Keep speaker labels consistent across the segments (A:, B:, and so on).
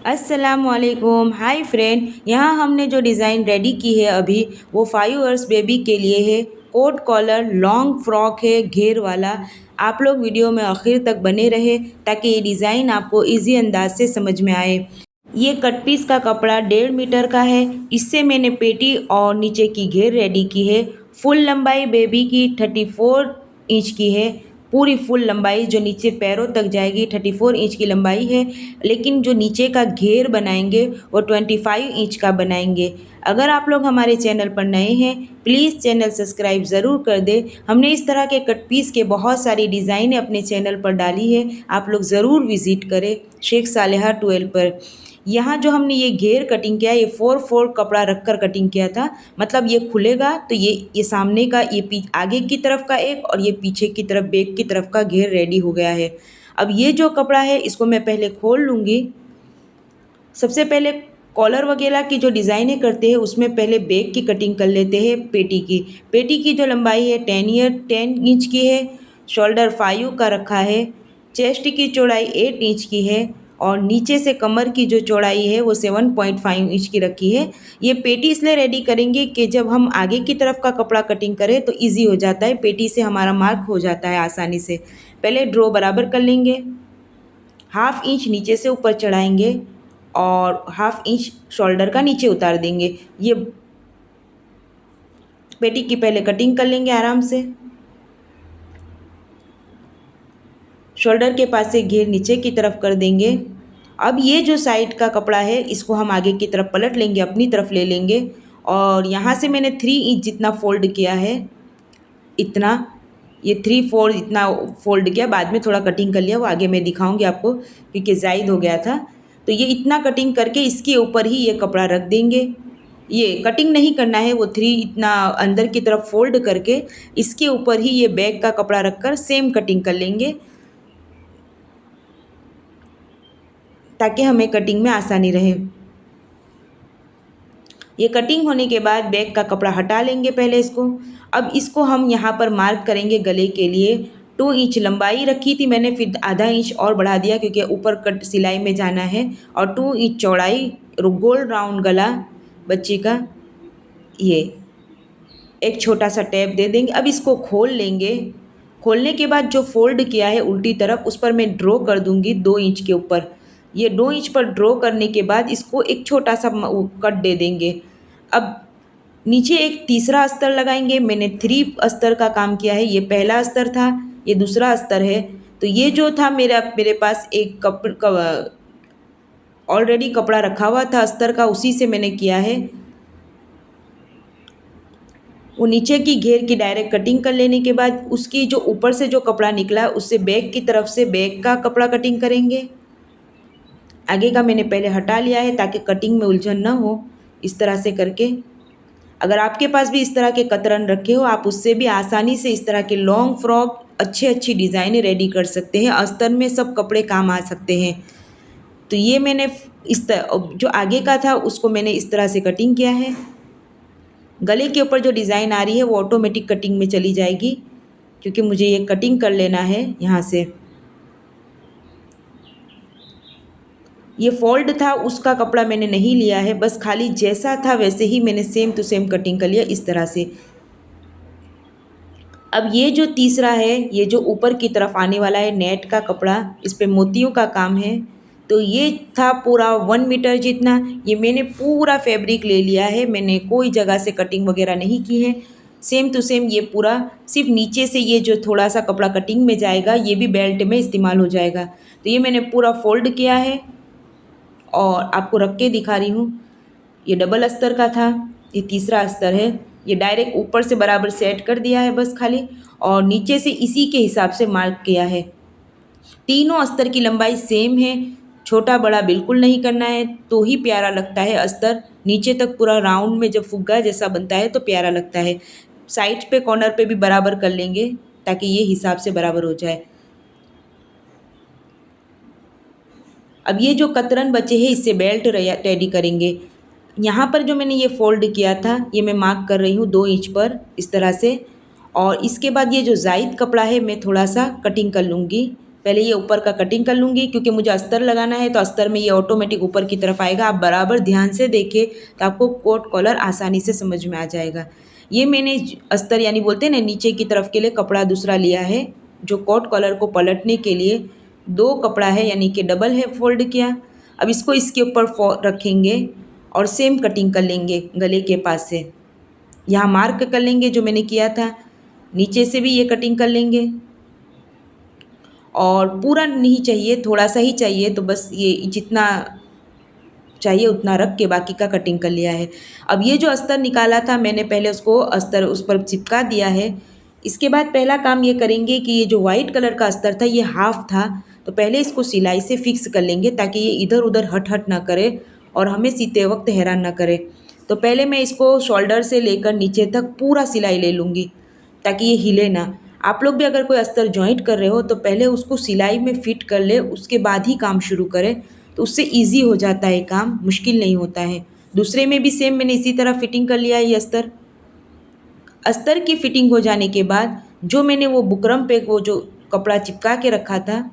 A: अस्सलामुअलैकुम। Hi friend, यहाँ हमने जो डिज़ाइन रेडी की है अभी वो 5 इयर्स बेबी के लिए है। कोट कॉलर लॉन्ग फ्रॉक है घेर वाला। आप लोग वीडियो में आखिर तक बने रहे ताकि ये डिज़ाइन आपको इजी अंदाज से समझ में आए। ये कट पीस का कपड़ा 1.5 मीटर का है। इससे मैंने पेटी और नीचे की घेर रेडी की है। फुल लंबाई बेबी की 34 इंच की है। पूरी फुल लंबाई जो नीचे पैरों तक जाएगी 34 इंच की लंबाई है। लेकिन जो नीचे का घेर बनाएंगे वो 25 इंच का बनाएंगे। अगर आप लोग हमारे चैनल पर नए हैं प्लीज़ चैनल सब्सक्राइब ज़रूर कर दें। हमने इस तरह के कट पीस के बहुत सारी डिज़ाइनें अपने चैनल पर डाली है, आप लोग ज़रूर विज़िट करें शेख सालेहा 12 पर। यहाँ जो हमने ये घेर कटिंग किया, ये 4 कपड़ा रख कर कटिंग किया था। मतलब ये खुलेगा तो ये सामने का ये आगे की तरफ का एक और ये पीछे की तरफ बैक की तरफ का घेर रेडी हो गया है। अब ये जो कपड़ा है इसको मैं पहले खोल लूँगी। सबसे पहले कॉलर वगैरह की जो डिज़ाइनें करते हैं उसमें पहले बैक की कटिंग कर लेते हैं। पेटी की जो लंबाई है 10 इंच की है। शोल्डर 5 का रखा है। चेस्ट की चौड़ाई 8 इंच की है और नीचे से कमर की जो चौड़ाई है वो 7.5 इंच की रखी है। ये पेटी इसलिए रेडी करेंगे कि जब हम आगे की तरफ का कपड़ा कटिंग करें तो इजी हो जाता है, पेटी से हमारा मार्क हो जाता है आसानी से। पहले ड्रॉ बराबर कर लेंगे, 1/2 इंच नीचे से ऊपर चढ़ाएंगे और 1/2 इंच शोल्डर का नीचे उतार देंगे। ये पेटी की पहले कटिंग कर लेंगे आराम से। शोल्डर के पास से घेर नीचे की तरफ कर देंगे। अब ये जो साइड का कपड़ा है इसको हम आगे की तरफ पलट लेंगे, अपनी तरफ ले लेंगे और यहाँ से मैंने 3 इंच जितना फोल्ड किया है। इतना ये 3/4 इतना फोल्ड किया, बाद में थोड़ा कटिंग कर लिया, वो आगे मैं दिखाऊंगी आपको क्योंकि ज़ायद हो गया था। तो ये इतना कटिंग करके इसके ऊपर ही ये कपड़ा रख देंगे। ये कटिंग नहीं करना है, वो 3 इतना अंदर की तरफ फोल्ड करके इसके ऊपर ही ये बैक का कपड़ा रखकर सेम कटिंग कर लेंगे ताकि हमें कटिंग में आसानी रहे। ये कटिंग होने के बाद बैक का कपड़ा हटा लेंगे पहले इसको। अब इसको हम यहाँ पर मार्क करेंगे गले के लिए। 2 इंच लंबाई रखी थी मैंने, फिर ½ इंच और बढ़ा दिया क्योंकि ऊपर कट सिलाई में जाना है। और 2 इंच चौड़ाई, गोल राउंड गला बच्ची का। ये एक छोटा सा टैप दे देंगे। अब इसको खोल लेंगे। खोलने के बाद जो फोल्ड किया है उल्टी तरफ उस पर मैं ड्रॉ कर दूंगी 2 इंच के ऊपर। ये 2 इंच पर ड्रॉ करने के बाद इसको एक छोटा सा कट दे देंगे। अब नीचे एक तीसरा अस्तर लगाएंगे। मैंने 3 अस्तर का काम किया है। ये पहला अस्तर था, ये दूसरा अस्तर है। तो ये जो था मेरे पास एक ऑलरेडी कपड़ा रखा हुआ था अस्तर का, उसी से मैंने किया है। वो नीचे की घेर की डायरेक्ट कटिंग कर लेने के बाद उसकी जो ऊपर से जो कपड़ा निकला है उससे बैक की तरफ से बैक का कपड़ा कटिंग करेंगे। आगे का मैंने पहले हटा लिया है ताकि कटिंग में उलझन ना हो। इस तरह से करके, अगर आपके पास भी इस तरह के कतरन रखे हो आप उससे भी आसानी से इस तरह के लॉन्ग फ्रॉक अच्छी डिज़ाइनें रेडी कर सकते हैं। अस्तर में सब कपड़े काम आ सकते हैं। तो ये मैंने इस तरह जो आगे का था उसको मैंने इस तरह से कटिंग किया है। गले के ऊपर जो डिज़ाइन आ रही है वो ऑटोमेटिक कटिंग में चली जाएगी क्योंकि मुझे ये कटिंग कर लेना है यहाँ से। ये फोल्ड था उसका कपड़ा मैंने नहीं लिया है, बस खाली जैसा था वैसे ही मैंने सेम टू सेम कटिंग कर लिया इस तरह से। अब ये जो तीसरा है, ये जो ऊपर की तरफ आने वाला है नेट का कपड़ा, इस पे मोतियों का काम है। तो ये था पूरा 1 मीटर जितना। ये मैंने पूरा फैब्रिक ले लिया है, मैंने कोई जगह से कटिंग वगैरह नहीं की है। सेम टू सेम ये पूरा, सिर्फ नीचे से ये जो थोड़ा सा कपड़ा कटिंग में जाएगा ये भी बेल्ट में इस्तेमाल हो जाएगा। तो ये मैंने पूरा फोल्ड किया है और आपको रख के दिखा रही हूँ। ये डबल अस्तर का था, ये तीसरा अस्तर है। ये डायरेक्ट ऊपर से बराबर सेट कर दिया है बस खाली, और नीचे से इसी के हिसाब से मार्क किया है। तीनों अस्तर की लंबाई सेम है, छोटा बड़ा बिल्कुल नहीं करना है तो ही प्यारा लगता है अस्तर। नीचे तक पूरा राउंड में जब फुग्गा जैसा बनता है तो प्यारा लगता है। साइड पे कॉर्नर पे भी बराबर कर लेंगे ताकि ये हिसाब से बराबर हो जाए। अब ये जो कतरन बचे हैं इससे बेल्ट रेडी करेंगे। यहाँ पर जो मैंने ये फोल्ड किया था ये मैं मार्क कर रही हूँ 2 इंच पर इस तरह से। और इसके बाद ये जो जायद कपड़ा है मैं थोड़ा सा कटिंग कर लूँगी। पहले ये ऊपर का कटिंग कर लूँगी, क्योंकि मुझे अस्तर लगाना है तो अस्तर में ये ऑटोमेटिक ऊपर की तरफ आएगा। आप बराबर ध्यान से देखें तो आपको कोट कॉलर आसानी से समझ में आ जाएगा। ये मैंने अस्तर यानी बोलते हैं ना नीचे की तरफ के लिए कपड़ा दूसरा लिया है, जो कोट कॉलर को पलटने के लिए 2 कपड़ा है यानी कि डबल है फोल्ड किया। अब इसको इसके ऊपर रखेंगे और सेम कटिंग कर लेंगे गले के पास से। यहाँ मार्क कर लेंगे जो मैंने किया था, नीचे से भी ये कटिंग कर लेंगे। और पूरा नहीं चाहिए, थोड़ा सा ही चाहिए, तो बस ये जितना चाहिए उतना रख के बाकी का कटिंग कर लिया है। अब ये जो अस्तर निकाला था मैंने, पहले उसको अस्तर उस पर चिपका दिया है। इसके बाद पहला काम ये करेंगे कि ये जो वाइट कलर का अस्तर था ये हाफ था, तो पहले इसको सिलाई से फिक्स कर लेंगे ताकि ये इधर उधर हट हट ना करे और हमें सीते वक्त हैरान ना करे। तो पहले मैं इसको शोल्डर से लेकर नीचे तक पूरा सिलाई ले लूँगी ताकि ये हिले ना। आप लोग भी अगर कोई अस्तर जॉइंट कर रहे हो तो पहले उसको सिलाई में फिट कर ले, उसके बाद ही काम शुरू करें, तो उससे ईजी हो जाता है काम, मुश्किल नहीं होता है। दूसरे में भी सेम मैंने इसी तरह फिटिंग कर लिया है ये अस्तर। अस्तर की फिटिंग हो जाने के बाद जो मैंने वो बुकरम पे वो जो कपड़ा चिपका के रखा था,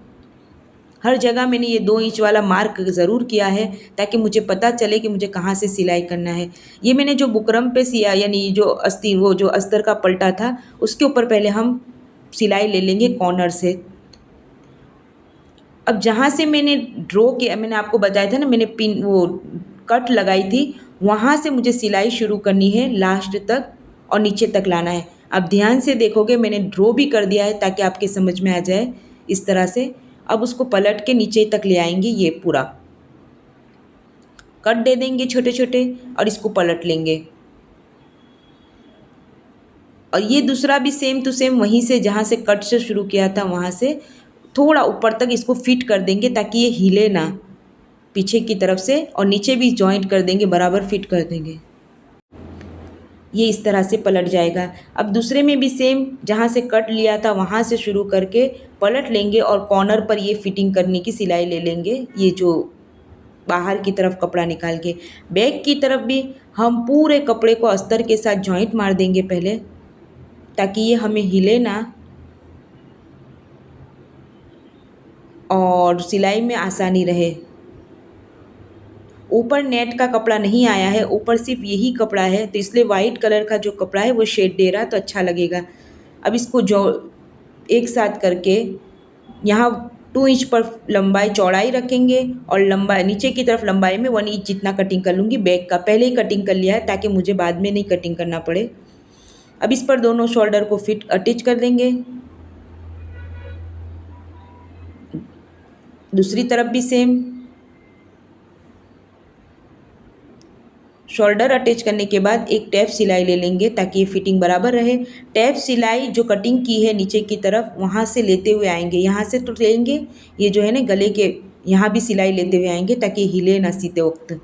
A: हर जगह मैंने ये 2 इंच वाला मार्क ज़रूर किया है ताकि मुझे पता चले कि मुझे कहाँ से सिलाई करना है। ये मैंने जो बुकरम पे सिया यानी जो वो जो अस्तर का पलटा था उसके ऊपर पहले हम सिलाई ले लेंगे कॉर्नर से। अब जहाँ से मैंने ड्रॉ किया, मैंने आपको बताया था ना मैंने पिन वो कट लगाई थी, वहाँ से मुझे सिलाई शुरू करनी है लास्ट तक और नीचे तक लाना है। अब ध्यान से देखोगे मैंने ड्रॉ भी कर दिया है ताकि आपके समझ में आ जाए इस तरह से। अब उसको पलट के नीचे तक ले आएंगे, ये पूरा कट दे देंगे छोटे छोटे और इसको पलट लेंगे। और ये दूसरा भी सेम टू सेम वहीं से जहाँ से कट से शुरू किया था वहाँ से थोड़ा ऊपर तक इसको फिट कर देंगे ताकि ये हिले ना पीछे की तरफ से, और नीचे भी जॉइंट कर देंगे, बराबर फिट कर देंगे। ये इस तरह से पलट जाएगा। अब दूसरे में भी सेम जहाँ से कट लिया था वहाँ से शुरू करके पलट लेंगे और कॉर्नर पर ये फिटिंग करने की सिलाई ले लेंगे, ये जो बाहर की तरफ कपड़ा निकाल के। बैक की तरफ भी हम पूरे कपड़े को अस्तर के साथ जॉइंट मार देंगे पहले ताकि ये हमें हिले ना और सिलाई में आसानी रहे। ऊपर नेट का कपड़ा नहीं आया है, ऊपर सिर्फ यही कपड़ा है, तो इसलिए वाइट कलर का जो कपड़ा है वो शेड दे रहा है तो अच्छा लगेगा। अब इसको जो एक साथ करके यहाँ 2 इंच पर लंबाई चौड़ाई रखेंगे और लंबाई नीचे की तरफ लंबाई में 1 इंच जितना कटिंग कर लूँगी। बैक का पहले ही कटिंग कर लिया है ताकि मुझे बाद में नहीं कटिंग करना पड़े। अब इस पर दोनों शोल्डर को फिट अटैच कर देंगे। दूसरी तरफ भी सेम शोल्डर अटैच करने के बाद एक टैप सिलाई ले लेंगे ताकि ये फिटिंग बराबर रहे। टैप सिलाई जो कटिंग की है नीचे की तरफ वहाँ से लेते हुए आएंगे, यहाँ से तो लेंगे, ये जो है ना गले के यहाँ भी सिलाई लेते हुए आएंगे ताकि हिले ना सीते वक्त।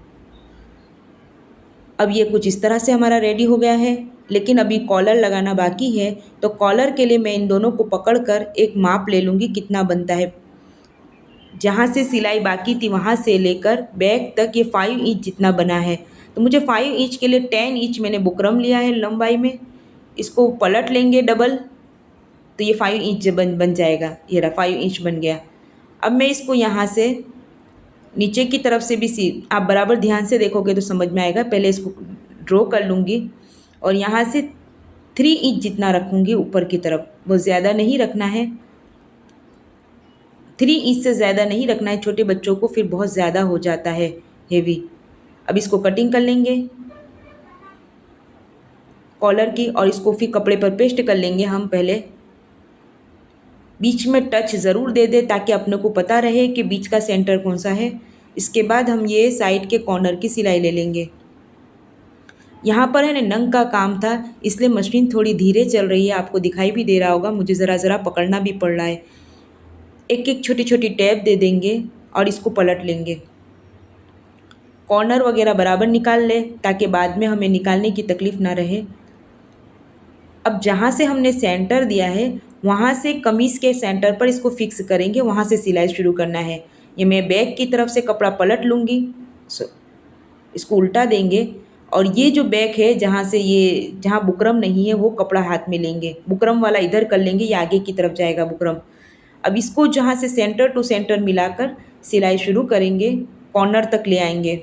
A: अब ये कुछ इस तरह से हमारा रेडी हो गया है, लेकिन अभी कॉलर लगाना बाकी है। तो कॉलर के लिए मैं इन दोनों को पकड़कर एक माप ले लूँगी कितना बनता है। जहाँ से सिलाई बाकी थी वहाँ से लेकर बैक तक ये 5 इंच जितना बना है, तो मुझे 5 इंच के लिए 10 इंच मैंने बुकरम लिया है लंबाई में। इसको पलट लेंगे डबल, तो ये 5 इंच बन जाएगा। ये रहा 5 इंच बन गया। अब मैं इसको यहाँ से नीचे की तरफ से भी आप बराबर ध्यान से देखोगे तो समझ में आएगा। पहले इसको ड्रॉ कर लूँगी और यहाँ से 3 इंच जितना रखूँगी ऊपर की तरफ, बहुत ज़्यादा नहीं रखना है, 3 इंच से ज़्यादा नहीं रखना है, छोटे बच्चों को फिर बहुत ज़्यादा हो जाता है हेवी। अब इसको कटिंग कर लेंगे कॉलर की और इसको फिर कपड़े पर पेस्ट कर लेंगे हम। पहले बीच में टच ज़रूर दे दे ताकि अपने को पता रहे कि बीच का सेंटर कौन सा है। इसके बाद हम ये साइड के कॉर्नर की सिलाई ले लेंगे। यहाँ पर है ना नंग का काम था इसलिए मशीन थोड़ी धीरे चल रही है, आपको दिखाई भी दे रहा होगा, मुझे ज़रा ज़रा पकड़ना भी पड़ रहा है। एक एक छोटी छोटी टैप दे देंगे और इसको पलट लेंगे। कॉर्नर वगैरह बराबर निकाल ले ताकि बाद में हमें निकालने की तकलीफ़ ना रहे। अब जहाँ से हमने सेंटर दिया है वहाँ से कमीज़ के सेंटर पर इसको फिक्स करेंगे, वहाँ से सिलाई शुरू करना है। ये मैं बैक की तरफ से कपड़ा पलट लूँगी, इसको उल्टा देंगे और ये जो बैक है जहाँ से ये जहाँ बुकरम नहीं है वो कपड़ा हाथ में लेंगे, बुकरम वाला इधर कर लेंगे, ये आगे की तरफ जाएगा बुकरम। अब इसको जहाँ से सेंटर टू सेंटर मिलाकर सिलाई शुरू करेंगे, कॉर्नर तक ले आएंगे।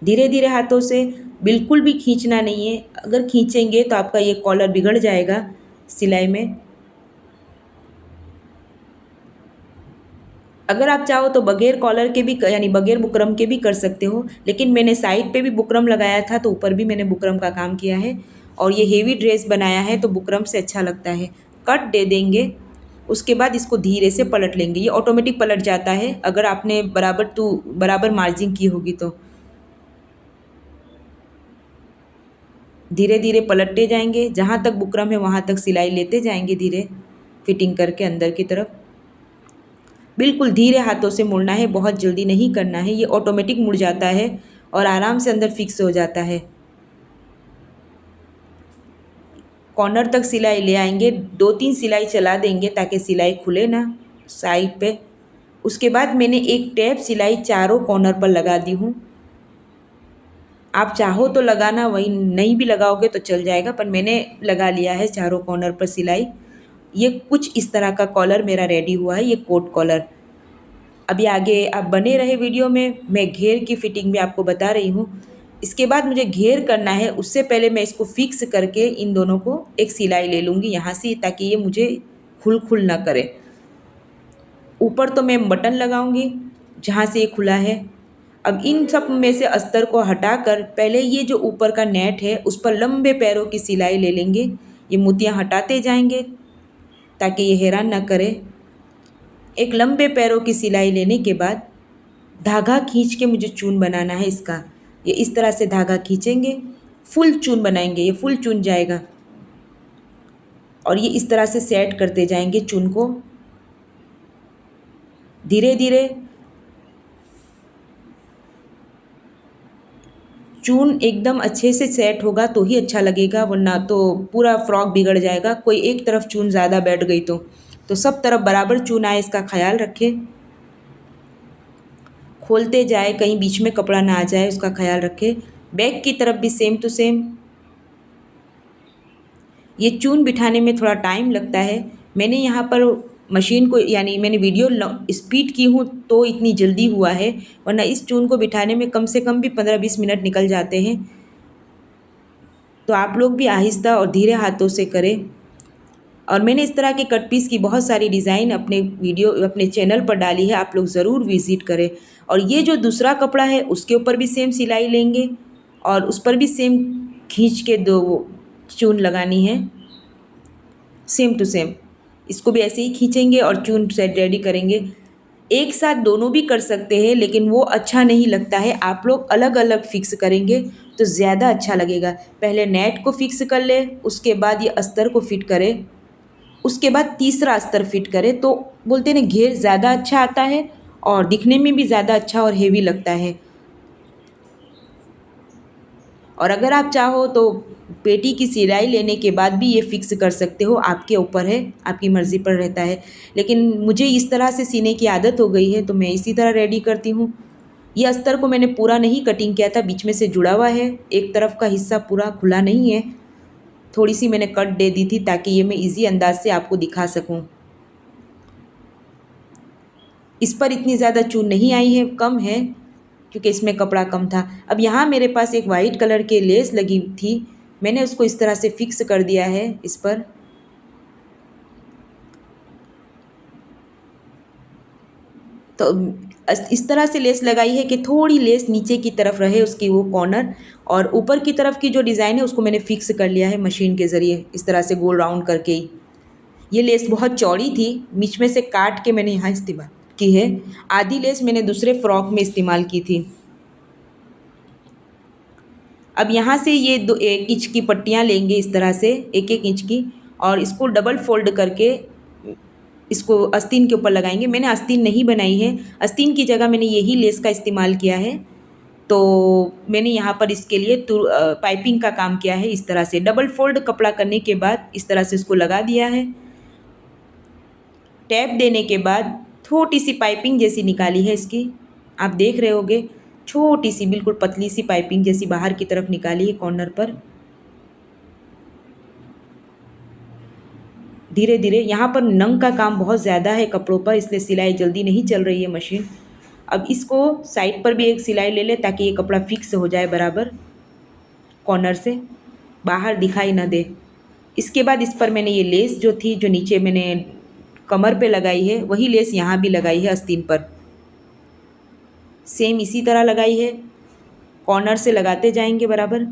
A: धीरे धीरे हाथों से, बिल्कुल भी खींचना नहीं है, अगर खींचेंगे तो आपका ये कॉलर बिगड़ जाएगा सिलाई में। अगर आप चाहो तो बगैर कॉलर के भी यानी बगैर बुकरम के भी कर सकते हो, लेकिन मैंने साइड पे भी बुकरम लगाया था तो ऊपर भी मैंने बुकरम का काम किया है। और ये हेवी ड्रेस बनाया है तो बुकरम से अच्छा लगता है। कट दे देंगे, उसके बाद इसको धीरे से पलट लेंगे। ये ऑटोमेटिक पलट जाता है अगर आपने बराबर मार्जिन की होगी तो। धीरे धीरे पलटते जाएंगे, जहाँ तक बुकरम है वहाँ तक सिलाई लेते जाएंगे धीरे, फिटिंग करके अंदर की तरफ। बिल्कुल धीरे हाथों से मुड़ना है, बहुत जल्दी नहीं करना है, ये ऑटोमेटिक मुड़ जाता है और आराम से अंदर फिक्स हो जाता है। कॉर्नर तक सिलाई ले आएंगे, 2-3 सिलाई चला देंगे ताकि सिलाई खुले ना साइड पे। उसके बाद मैंने एक टैप सिलाई चारों कॉर्नर पर लगा दी हूँ। आप चाहो तो लगाना, वही नहीं भी लगाओगे तो चल जाएगा, पर मैंने लगा लिया है चारों कॉर्नर पर सिलाई। ये कुछ इस तरह का कॉलर मेरा रेडी हुआ है, ये कोट कॉलर। अभी आगे आप बने रहे वीडियो में, मैं घेर की फिटिंग भी आपको बता रही हूँ। इसके बाद मुझे घेर करना है, उससे पहले मैं इसको फिक्स करके इन दोनों को एक सिलाई ले लूँगी यहाँ से, ताकि ये मुझे खुल ना करे। ऊपर तो मैं बटन लगाऊंगी जहाँ से ये खुला है। अब इन सब में से अस्तर को हटाकर पहले ये जो ऊपर का नेट है उस पर लंबे पैरों की सिलाई ले लेंगे। ये मोतियाँ हटाते जाएंगे ताकि ये हैरान ना करे। एक लंबे पैरों की सिलाई लेने के बाद धागा खींच के मुझे चून बनाना है इसका। ये इस तरह से धागा खींचेंगे, फुल चून बनाएंगे, ये फुल चून जाएगा। और ये इस तरह से सेट करते जाएंगे चून को धीरे धीरे। चून एकदम अच्छे से सेट होगा तो ही अच्छा लगेगा, वरना तो पूरा फ्रॉक बिगड़ जाएगा। कोई एक तरफ चून ज़्यादा बैठ गई तो सब तरफ बराबर चून आए, इसका ख्याल रखें। खोलते जाए, कहीं बीच में कपड़ा ना आ जाए, उसका ख्याल रखें। बैक की तरफ भी सेम टू सेम। ये चून बिठाने में थोड़ा टाइम लगता है। मैंने यहाँ पर मशीन को यानी मैंने वीडियो स्पीड की हूँ तो इतनी जल्दी हुआ है, वरना इस चून को बिठाने में कम से कम भी 15-20 मिनट निकल जाते हैं। तो आप लोग भी आहिस्ता और धीरे हाथों से करें। और मैंने इस तरह के कट पीस की बहुत सारी डिज़ाइन अपने चैनल पर डाली है, आप लोग ज़रूर विज़िट करें। और ये जो दूसरा कपड़ा है उसके ऊपर भी सेम सिलाई लेंगे और उस पर भी सेम खींच के दो चून लगानी है, सेम टू सेम। इसको भी ऐसे ही खींचेंगे और चून सेट रेडी करेंगे। एक साथ दोनों भी कर सकते हैं, लेकिन वो अच्छा नहीं लगता है। आप लोग अलग अलग फिक्स करेंगे तो ज़्यादा अच्छा लगेगा। पहले नेट को फिक्स कर ले, उसके बाद ये अस्तर को फिट करें, उसके बाद तीसरा अस्तर फिट करें, तो बोलते हैं ना घेर ज़्यादा अच्छा आता है और दिखने में भी ज़्यादा अच्छा और हेवी लगता है। और अगर आप चाहो तो पेटी की सिलाई लेने के बाद भी ये फिक्स कर सकते हो, आपके ऊपर है, आपकी मर्ज़ी पर रहता है। लेकिन मुझे इस तरह से सीने की आदत हो गई है तो मैं इसी तरह रेडी करती हूँ। ये अस्तर को मैंने पूरा नहीं कटिंग किया था, बीच में से जुड़ा हुआ है, एक तरफ का हिस्सा पूरा खुला नहीं है। थोड़ी सी मैंने कट दे दी थी ताकि ये मैं इजी अंदाज से आपको दिखा सकूं। इस पर इतनी ज़्यादा चून नहीं आई है, कम है क्योंकि इसमें कपड़ा कम था। अब यहाँ मेरे पास एक वाइट कलर की लेस लगी थी, मैंने उसको इस तरह से फिक्स कर दिया है इस पर। तो इस तरह से लेस लगाई है कि थोड़ी लेस नीचे की तरफ रहे उसकी वो कॉर्नर, और ऊपर की तरफ की जो डिज़ाइन है उसको मैंने फिक्स कर लिया है मशीन के ज़रिए, इस तरह से गोल राउंड करके ही। ये लेस बहुत चौड़ी थी, बीच में से काट के मैंने यहाँ इस्तेमाल की है। आधी लेस मैंने दूसरे फ्रॉक में इस्तेमाल की थी। अब यहाँ से ये 1 इंच की पट्टियाँ लेंगे इस तरह से, 1-1 इंच की, और इसको डबल फोल्ड करके इसको आस्तीन के ऊपर लगाएंगे। मैंने आस्तीन नहीं बनाई है, आस्तीन की जगह मैंने यही लेस का इस्तेमाल किया है। तो मैंने यहाँ पर इसके लिए पाइपिंग का काम किया है। इस तरह से डबल फोल्ड कपड़ा करने के बाद इस तरह से इसको लगा दिया है। टैप देने के बाद छोटी सी पाइपिंग जैसी निकाली है इसकी, आप देख रहे होगे, छोटी सी बिल्कुल पतली सी पाइपिंग जैसी बाहर की तरफ निकाली है कॉर्नर पर। धीरे धीरे यहाँ पर नंग का काम बहुत ज़्यादा है कपड़ों पर, इसलिए सिलाई जल्दी नहीं चल रही है मशीन। अब इसको साइड पर भी एक सिलाई ले ले ताकि ये कपड़ा फिक्स हो जाए बराबर, कॉर्नर से बाहर दिखाई ना दे। इसके बाद इस पर मैंने ये लेस जो थी, जो नीचे मैंने कमर पे लगाई है, वही लेस यहाँ भी लगाई है आस्तीन पर। सेम इसी तरह लगाई है, कॉर्नर से लगाते जाएंगे बराबर।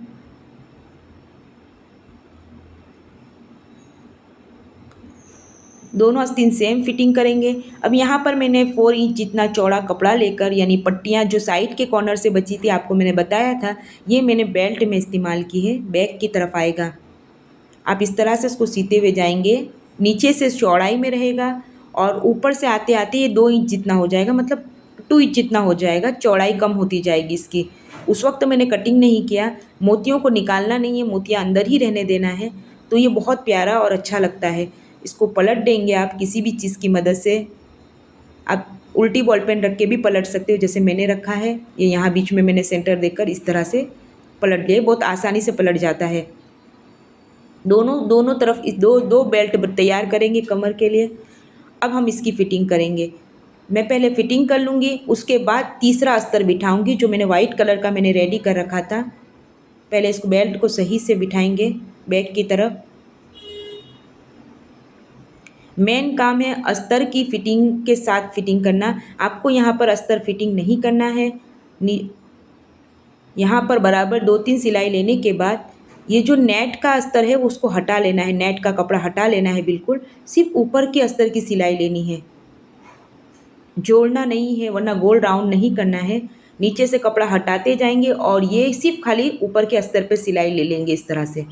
A: दोनों आस्तीन सेम फिटिंग करेंगे। अब यहाँ पर मैंने 4 इंच जितना चौड़ा कपड़ा लेकर, यानी पट्टियाँ जो साइड के कॉर्नर से बची थी, आपको मैंने बताया था, ये मैंने बेल्ट में इस्तेमाल की है, बैक की तरफ आएगा। आप इस तरह से इसको सीते हुए जाएंगे, नीचे से चौड़ाई में रहेगा और ऊपर से आते आते ये 2 इंच जितना हो जाएगा, मतलब 2 इंच जितना हो जाएगा, चौड़ाई कम होती जाएगी इसकी। उस वक्त मैंने कटिंग नहीं किया, मोतियों को निकालना नहीं है, मोतियाँ अंदर ही रहने देना है, तो ये बहुत प्यारा और अच्छा लगता है। इसको पलट देंगे आप किसी भी चीज़ की मदद से। आप उल्टी बॉल पेन रख के भी पलट सकते हो, जैसे मैंने रखा है। ये यहाँ बीच में मैंने सेंटर देकर इस तरह से पलट लिया, बहुत आसानी से पलट जाता है। दोनों तरफ इस दो बेल्ट तैयार करेंगे कमर के लिए। अब हम इसकी फ़िटिंग करेंगे। मैं पहले फ़िटिंग कर लूँगी, उसके बाद तीसरा अस्तर बिठाऊँगी जो मैंने वाइट कलर का मैंने रेडी कर रखा था। पहले इसको बेल्ट को सही से बिठाएंगे बैक की तरफ। मेन काम है अस्तर की फ़िटिंग के साथ फ़िटिंग करना। आपको यहाँ पर अस्तर फ़िटिंग नहीं करना है। यहाँ पर बराबर 2-3 सिलाई लेने के बाद ये जो नेट का अस्तर है उसको हटा लेना है, नेट का कपड़ा हटा लेना है बिल्कुल। सिर्फ ऊपर के अस्तर की सिलाई लेनी है, जोड़ना नहीं है, वरना गोल राउंड नहीं करना है। नीचे से कपड़ा हटाते जाएंगे और ये सिर्फ खाली ऊपर के अस्तर पे सिलाई ले लेंगे इस तरह से।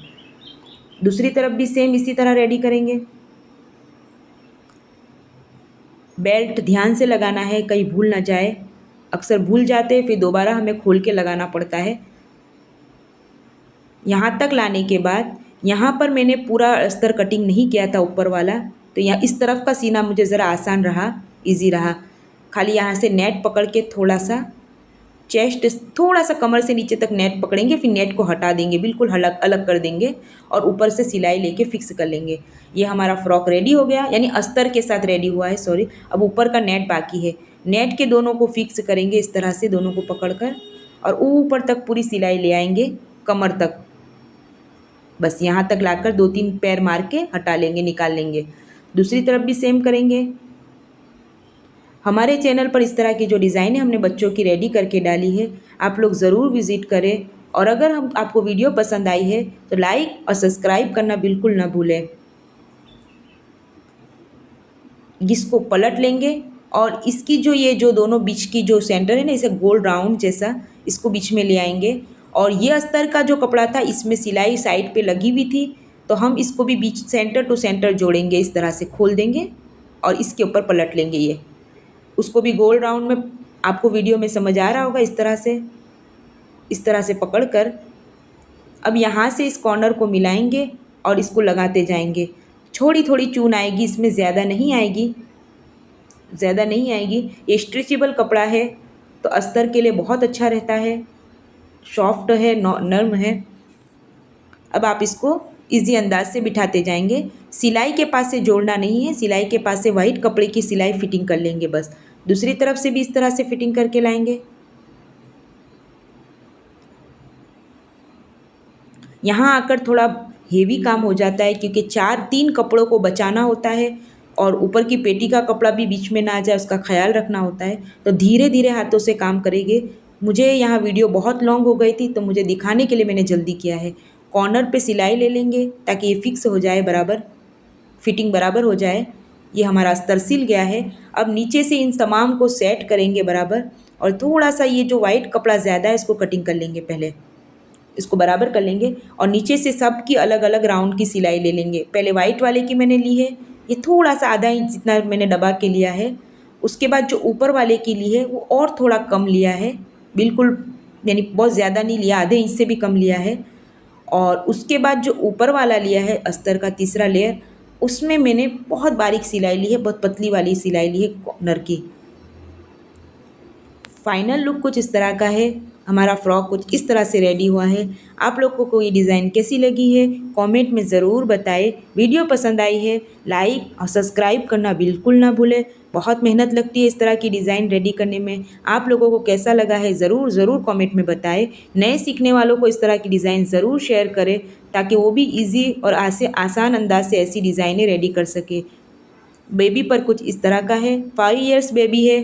A: दूसरी तरफ भी सेम इसी तरह रेडी करेंगे। बेल्ट ध्यान से लगाना है, कहीं भूल ना जाए। अक्सर भूल जाते हैं, फिर दोबारा हमें खोल के लगाना पड़ता है। यहाँ तक लाने के बाद यहाँ पर मैंने पूरा अस्तर कटिंग नहीं किया था ऊपर वाला, तो यहाँ इस तरफ का सीना मुझे ज़रा आसान रहा, इजी रहा। खाली यहाँ से नेट पकड़ के थोड़ा सा चेस्ट, थोड़ा सा कमर से नीचे तक नेट पकड़ेंगे, फिर नेट को हटा देंगे, बिल्कुल अलग अलग कर देंगे और ऊपर से सिलाई लेके फिक्स कर लेंगे। ये हमारा फ्रॉक रेडी हो गया, यानी अस्तर के साथ रेडी हुआ है, सॉरी। अब ऊपर का नेट बाकी है। नेट के दोनों को फिक्स करेंगे इस तरह से, दोनों को पकड़कर, और ऊपर तक पूरी सिलाई ले आएंगे कमर तक। बस यहाँ तक लाकर 2-3 पैर मार के हटा लेंगे, निकाल लेंगे। दूसरी तरफ भी सेम करेंगे। हमारे चैनल पर इस तरह की जो डिज़ाइनें हमने बच्चों की रेडी करके डाली है, आप लोग ज़रूर विज़िट करें। और अगर आपको वीडियो पसंद आई है तो लाइक और सब्सक्राइब करना बिल्कुल ना भूलें। इसको पलट लेंगे और इसकी ये जो दोनों बीच की जो सेंटर है ना, इसे गोल राउंड जैसा इसको बीच में ले आएंगे। और ये अस्तर का जो कपड़ा था, इसमें सिलाई साइड पे लगी हुई थी, तो हम इसको भी बीच सेंटर टू सेंटर जोड़ेंगे, इस तरह से खोल देंगे और इसके ऊपर पलट लेंगे। ये उसको भी गोल राउंड में, आपको वीडियो में समझ आ रहा होगा, इस तरह से पकड़कर अब यहाँ से इस कॉर्नर को मिलाएंगे और इसको लगाते जाएंगे। थोड़ी थोड़ी चून आएगी इसमें, ज़्यादा नहीं आएगी। ये स्ट्रेचेबल कपड़ा है तो अस्तर के लिए बहुत अच्छा रहता है, सॉफ्ट है, नर्म है। अब आप इसको इजी अंदाज से बिठाते जाएंगे। सिलाई के पास से जोड़ना नहीं है, सिलाई के पास से वाइट कपड़े की सिलाई फिटिंग कर लेंगे बस। दूसरी तरफ से भी इस तरह से फिटिंग करके लाएंगे। यहाँ आकर थोड़ा हेवी काम हो जाता है, क्योंकि 3 कपड़ों को बचाना होता है और ऊपर की पेटी का कपड़ा भी बीच में ना आ जाए, उसका ख्याल रखना होता है। तो धीरे धीरे हाथों से काम करेंगे। मुझे यहाँ वीडियो बहुत लॉन्ग हो गई थी, तो मुझे दिखाने के लिए मैंने जल्दी किया है। कॉर्नर पे सिलाई ले लेंगे ताकि ये फिक्स हो जाए, बराबर फिटिंग बराबर हो जाए। ये हमारा अस्तर सिल गया है। अब नीचे से इन तमाम को सेट करेंगे बराबर, और थोड़ा सा ये जो वाइट कपड़ा ज़्यादा है इसको कटिंग कर लेंगे, पहले इसको बराबर कर लेंगे और नीचे से सब की अलग अलग राउंड की सिलाई ले लेंगे। पहले वाइट वाले की मैंने ली है, ये थोड़ा सा आधा इंच जितना मैंने दबा के लिया है। उसके बाद जो ऊपर वाले की ली है वो और थोड़ा कम लिया है, बिल्कुल यानी बहुत ज़्यादा नहीं लिया, आधे इंच से भी कम लिया है। और उसके बाद जो ऊपर वाला लिया है अस्तर का तीसरा लेयर, उसमें मैंने बहुत बारीक सिलाई ली है, बहुत पतली वाली सिलाई ली है कॉर्नर की। फाइनल लुक कुछ इस तरह का है। हमारा फ्रॉक कुछ इस तरह से रेडी हुआ है। आप लोग को ये डिज़ाइन कैसी लगी है कमेंट में ज़रूर बताएं। वीडियो पसंद आई है लाइक और सब्सक्राइब करना बिल्कुल ना भूलें। बहुत मेहनत लगती है इस तरह की डिज़ाइन रेडी करने में। आप लोगों को कैसा लगा है ज़रूर ज़रूर कमेंट में बताएं। नए सीखने वालों को इस तरह की डिज़ाइन ज़रूर शेयर करें ताकि वो भी इजी और आसान अंदाज से ऐसी डिज़ाइनें रेडी कर सके। बेबी पर कुछ इस तरह का है, 5 इयर्स बेबी है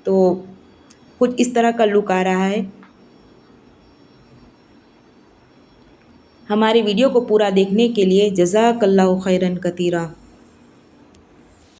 A: तो कुछ इस तरह का लुक आ रहा है। हमारे वीडियो को पूरा देखने के लिए जज़ाकल्लाहु खैरन कतीरा।